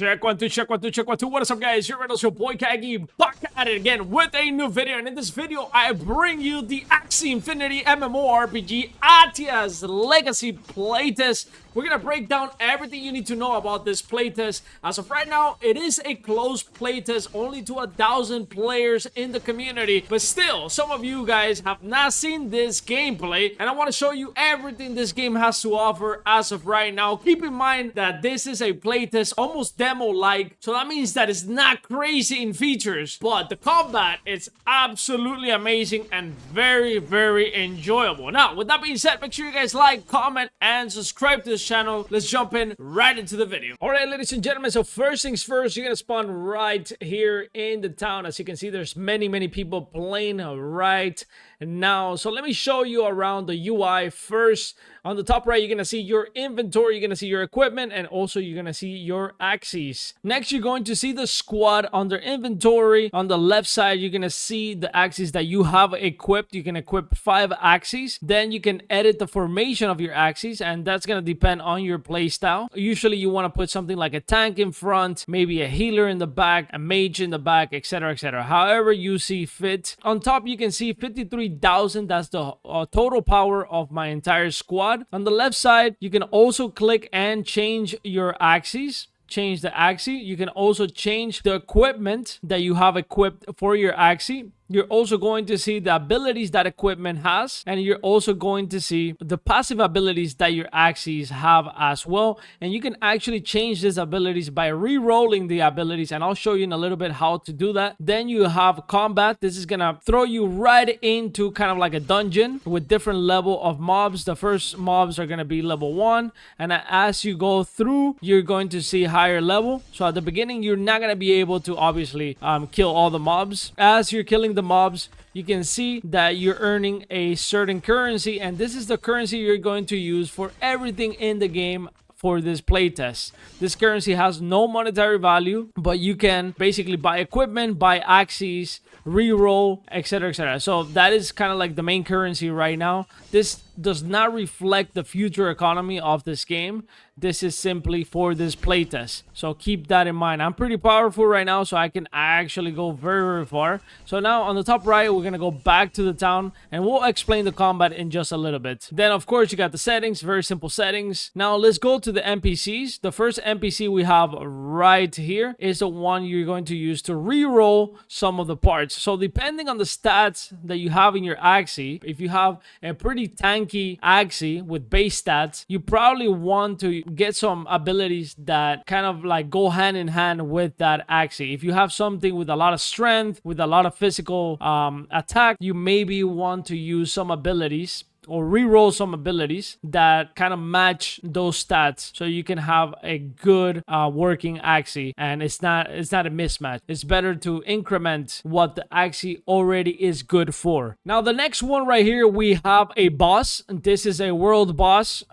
Check one, two, check one, two, check one, two. What is up, guys? Here it's your boy Kagi, back at it again with a new video. And in this video, I bring you the Axie Infinity MMORPG Atias Legacy playtest. We're gonna break down everything you need to know about this playtest. As of right now, it is a closed playtest, only to 1,000 players in the community. But still, some of you guys have not seen this gameplay, and I want to show you everything this game has to offer as of right now. Keep in mind that this is a playtest, almost demo-like, so that means that it's not crazy in features, but the combat is absolutely amazing and very, very enjoyable. Now, with that being said, make sure you guys like, comment, and subscribe to this channel. Let's jump in right into the video. All right, ladies and gentlemen, so first things first, you're gonna spawn right here in the town. As you can see, there's many people playing right now. So let me show you around the UI first. On the top right, you're gonna see your inventory, you're gonna see your equipment, and also you're gonna see your Axies. Next, you're going to see the squad under inventory. On the left side, you're gonna see the Axies that you have equipped. You can equip 5 Axies. Then you can edit the formation of your Axies, and that's gonna depend on your playstyle. Usually you want to put something like a tank in front, maybe a healer in the back, a mage in the back, etc, etc, however you see fit. On top, you can see 53,000. That's the total power of my entire squad. On the left side, you can also click and change your Axies. Change the Axie. You can also change the equipment that you have equipped for your Axie. You're also going to see the abilities that equipment has, and you're also going to see the passive abilities that your Axies have as well. And you can actually change these abilities by re-rolling the abilities, and I'll show you in a little bit how to do that. Then you have combat. This is gonna throw you right into kind of like a dungeon with different level of mobs. The first mobs are gonna be level 1, and as you go through, you're going to see higher level. So at the beginning, you're not gonna be able to obviously kill all the mobs. As you're killing the mobs, you can see that you're earning a certain currency, and this is the currency you're going to use for everything in the game for this playtest. This currency has no monetary value, but you can basically buy equipment, buy Axies, re-roll, etc, etc. So that is kind of like the main currency right now. This does not reflect the future economy of this game. This is simply for this playtest, so keep that in mind. I'm pretty powerful right now, so I can actually go very far. So now on the top right, we're gonna go back to the town, and we'll explain the combat in just a little bit. Then of course you got the settings, very simple settings. Now let's go to the NPCs. The first NPC we have right here is the one you're going to use to re-roll some of the parts. So depending on the stats that you have in your Axie, if you have a pretty tanky Axie with base stats, you probably want to get some abilities that kind of like go hand in hand with that Axie. If you have something with a lot of strength, with a lot of physical attack, you maybe want to use some abilities or re-roll some abilities that kind of match those stats, so you can have a good working Axie, and it's not a mismatch. It's better to increment what the Axie already is good for. Now the next one right here, we have a boss. This is a world boss.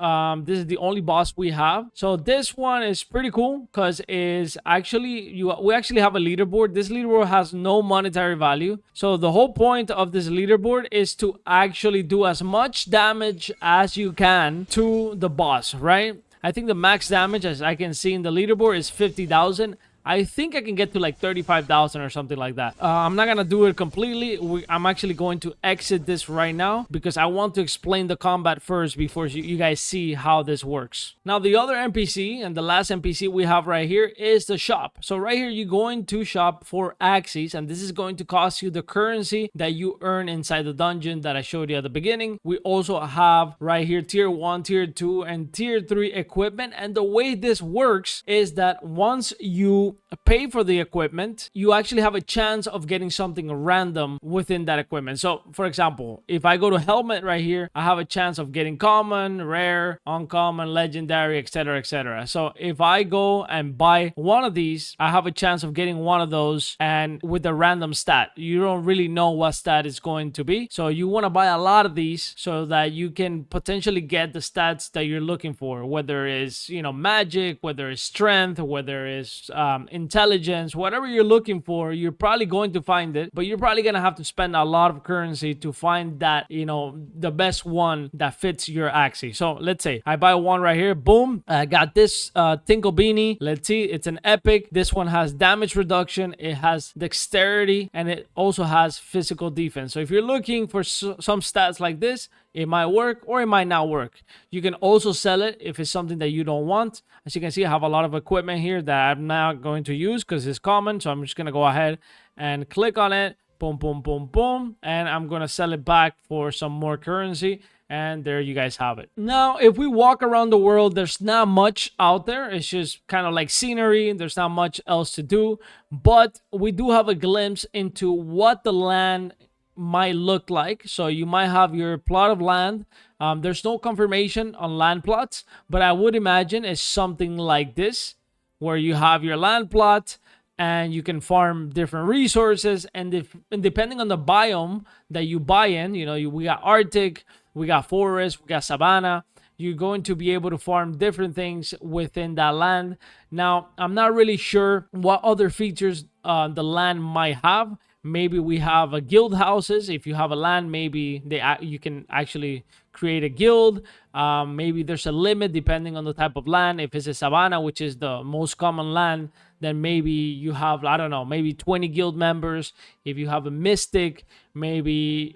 This is the only boss we have. So this one is pretty cool because we actually have a leaderboard. This leaderboard has no monetary value, so the whole point of this leaderboard is to actually do as much damage as you can to the boss, right? I think the max damage, as I can see in the leaderboard, is 50,000. I think I can get to like 35,000 or something like that. I'm not gonna do it completely. I'm actually going to exit this right now because I want to explain the combat first before you guys see how this works. Now the other NPC and the last NPC we have right here is the shop. So right here, you're going to shop for Axies, and this is going to cost you the currency that you earn inside the dungeon that I showed you at the beginning. We also have right here tier 1, tier 2, and tier 3 equipment. And the way this works is that once you pay for the equipment, you actually have a chance of getting something random within that equipment. So for example, if I go to helmet right here, I have a chance of getting common, rare, uncommon, legendary, etc, etc. So if I go and buy one of these, I have a chance of getting one of those, and with a random stat. You don't really know what stat it's going to be, so you want to buy a lot of these so that you can potentially get the stats that you're looking for, whether it's, you know, magic, whether it's strength, whether it's intelligence, whatever you're looking for, you're probably going to find it, but you're probably gonna have to spend a lot of currency to find that, you know, the best one that fits your Axie. So let's say I buy one right here, boom, I got this Tinkle Beanie. Let's see, it's an epic. This one has damage reduction, it has dexterity, and it also has physical defense. So if you're looking for some stats like this, it might work or it might not work. You can also sell it if it's something that you don't want. As you can see, I have a lot of equipment here that I'm not going to use because it's common. So I'm just going to go ahead and click on it. Boom, boom, boom, boom. And I'm going to sell it back for some more currency. And there you guys have it. Now, if we walk around the world, there's not much out there. It's just kind of like scenery. There's not much else to do. But we do have a glimpse into what the land might look like. So you might have your plot of land. There's no confirmation on land plots, but I would imagine it's something like this, where you have your land plot and you can farm different resources. And depending on the biome that you buy in, you know, we got Arctic, we got forest, we got savanna. You're going to be able to farm different things within that land. Now, I'm not really sure what other features the land might have. Maybe we have a guild houses. If you have a land, maybe you can actually create a guild. Maybe there's a limit depending on the type of land. If it's a savanna, which is the most common land, then maybe you have, I don't know, maybe 20 guild members. If you have a mystic, maybe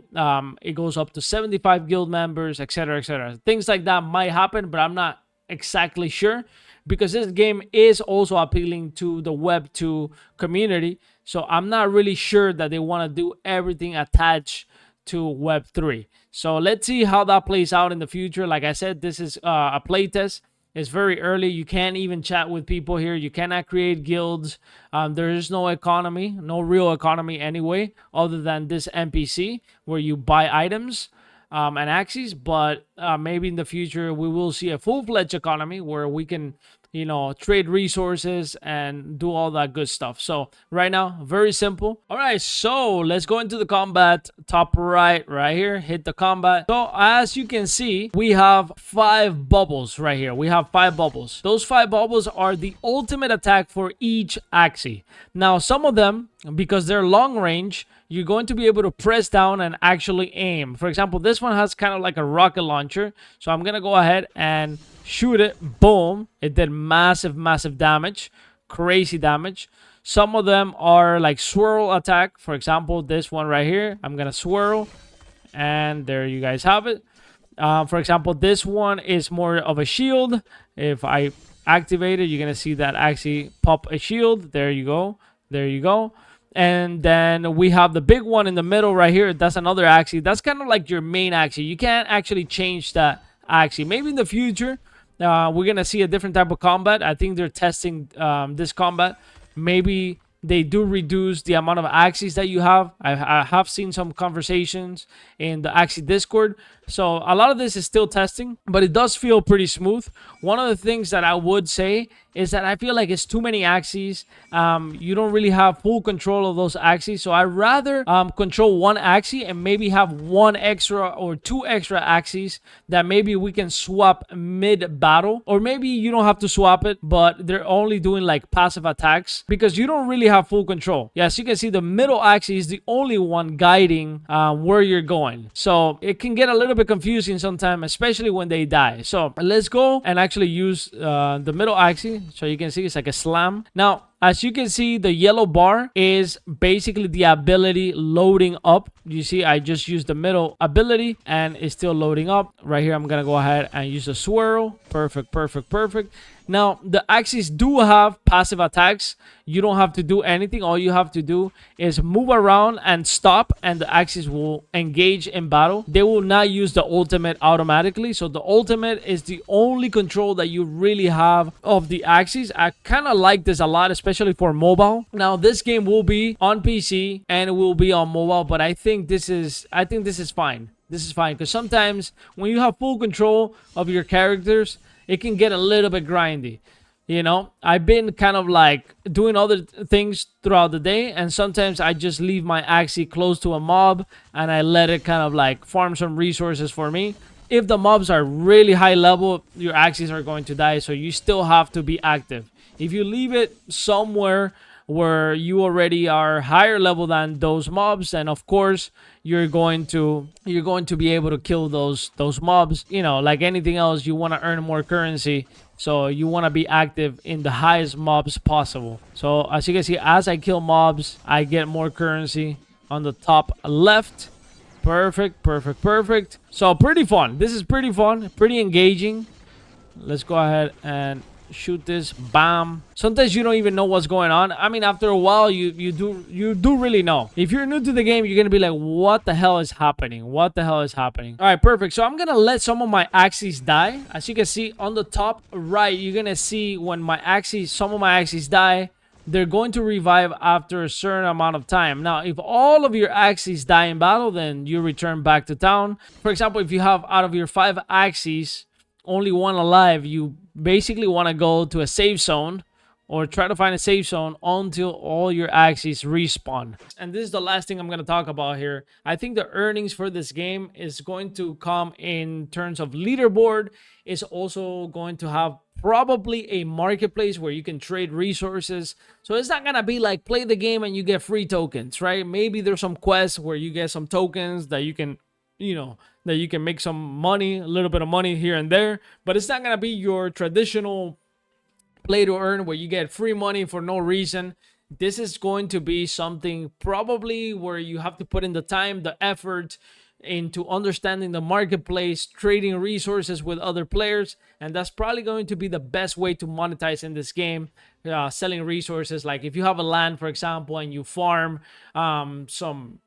it goes up to 75 guild members, etc., etc. Things like that might happen, but I'm not exactly sure, because this game is also appealing to the Web 2 community. So I'm not really sure that they want to do everything attached to Web 3. So let's see how that plays out in the future. Like I said, this is a playtest. It's very early. You can't even chat with people here. You cannot create guilds. There is no economy, no real economy anyway, other than this NPC where you buy items and Axies. But maybe in the future we will see a full-fledged economy where we can, you know, trade resources and do all that good stuff. So right now, very simple. All right, so let's go into the combat. Top right here, hit the combat. So as you can see, we have 5 bubbles right here. We have 5 bubbles. Those 5 bubbles are the ultimate attack for each Axie. Now, some of them, because they're long range, you're going to be able to press down and actually aim. For example, this one has kind of like a rocket launcher. So I'm going to go ahead and shoot it. Boom. It did massive damage. Crazy damage. Some of them are like swirl attack. For example, this one right here. I'm going to swirl. And there you guys have it. For example, this one is more of a shield. If I activate it, you're going to see that actually pop a shield. There you go. There you go. And then we have the big one in the middle right here. That's another Axie. That's kind of like your main Axie. You can't actually change that Axie. Maybe in the future, we're going to see a different type of combat. I think they're testing this combat. Maybe they do reduce the amount of Axies that you have. I have seen some conversations in the Axie Discord. So a lot of this is still testing, but it does feel pretty smooth. One of the things that I would say is that I feel like it's too many Axies. You don't really have full control of those Axies. So I'd rather control one Axie and maybe have 1 extra or 2 extra Axies that maybe we can swap mid-battle. Or maybe you don't have to swap it, but they're only doing like passive attacks because you don't really have full control. Yeah, so you can see the middle Axie is the only one guiding where you're going. So it can get a little bit confusing sometimes, especially when they die. So let's go and actually use the middle Axie. So you can see it's like a slam. Now, as you can see, the yellow bar is basically the ability loading up. You see, I just used the middle ability and it's still loading up. Right here, I'm going to go ahead and use a swirl. Perfect, perfect, perfect. Now, the Axies do have passive attacks. You don't have to do anything. All you have to do is move around and stop, and the Axies will engage in battle. They will not use the ultimate automatically. So the ultimate is the only control that you really have of the Axies. I kind of like this a lot, especially for mobile. Now, this game will be on PC and it will be on mobile, but I think this is fine. This is fine because sometimes when you have full control of your characters, it can get a little bit grindy. You know, I've been kind of like doing other things throughout the day, and sometimes I just leave my Axie close to a mob and I let it kind of like farm some resources for me. If the mobs are really high level, your Axies are going to die, so you still have to be active. If you leave it somewhere where you already are higher level than those mobs, and of course you're going to be able to kill those mobs. You know, like anything else, you want to earn more currency, so you want to be active in the highest mobs possible. So as you can see, as I kill mobs, I get more currency on the top left. Perfect, perfect, perfect. So pretty fun. This is pretty fun, pretty engaging. Let's go ahead and shoot this. Bam. Sometimes you don't even know what's going on. I mean, after a while you do really know. If you're new to the game, you're gonna be like, what the hell is happening? What the hell is happening? All right, perfect. So I'm gonna let some of my Axies die. As you can see on the top right, you're gonna see when some of my Axies die, they're going to revive after a certain amount of time. Now, if all of your Axies die in battle, then you return back to town. For example, if you have out of your 5 Axies only 1 alive, you basically want to go to a safe zone or try to find a safe zone until all your Axies respawn. And this is the last thing I'm going to talk about here. I think the earnings for this game is going to come in terms of leaderboard. It's also going to have probably a marketplace where you can trade resources. So it's not going to be like play the game and you get free tokens, right? Maybe there's some quests where you get some tokens that you can, you know, that you can make some money, a little bit of money here and there, but it's not going to be your traditional play to earn where you get free money for no reason. This is going to be something probably where you have to put in the time, the effort into understanding the marketplace, trading resources with other players, and that's probably going to be the best way to monetize in this game. Selling resources, like if you have a land, for example, and you farm some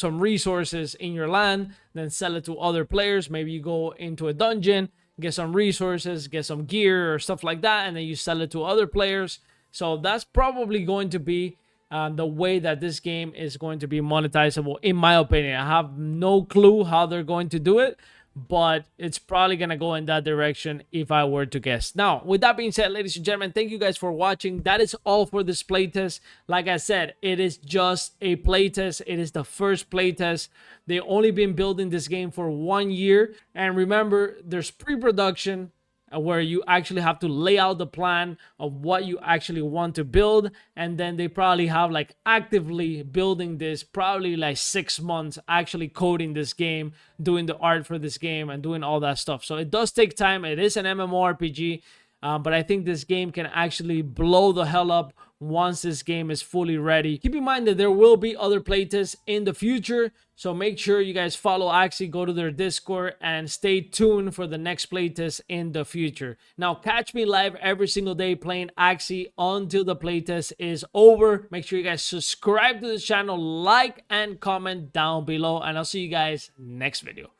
resources in your land, then sell it to other players. Maybe you go into a dungeon, get some resources, get some gear or stuff like that, and then you sell it to other players. So that's probably going to be the way that this game is going to be monetizable, in my opinion. I have no clue how they're going to do it, but it's probably going to go in that direction if I were to guess. Now, with that being said, ladies and gentlemen, thank you guys for watching. That is all for this playtest. Like I said, it is just a playtest. It is the first playtest. They've only been building this game for 1 year. And remember, there's pre-production, where you actually have to lay out the plan of what you actually want to build, and then they probably have like actively building this, probably like 6 months actually coding this game, doing the art for this game and doing all that stuff. So it does take time. It is an MMORPG, but I think this game can actually blow the hell up once this game is fully ready. Keep in mind that there will be other playtests in the future, so make sure you guys follow Axie, go to their Discord, and stay tuned for the next playtest in the future. Now, catch me live every single day playing Axie until the playtest is over. Make sure you guys subscribe to the channel, like, and comment down below, and I'll see you guys next video.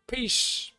Peace.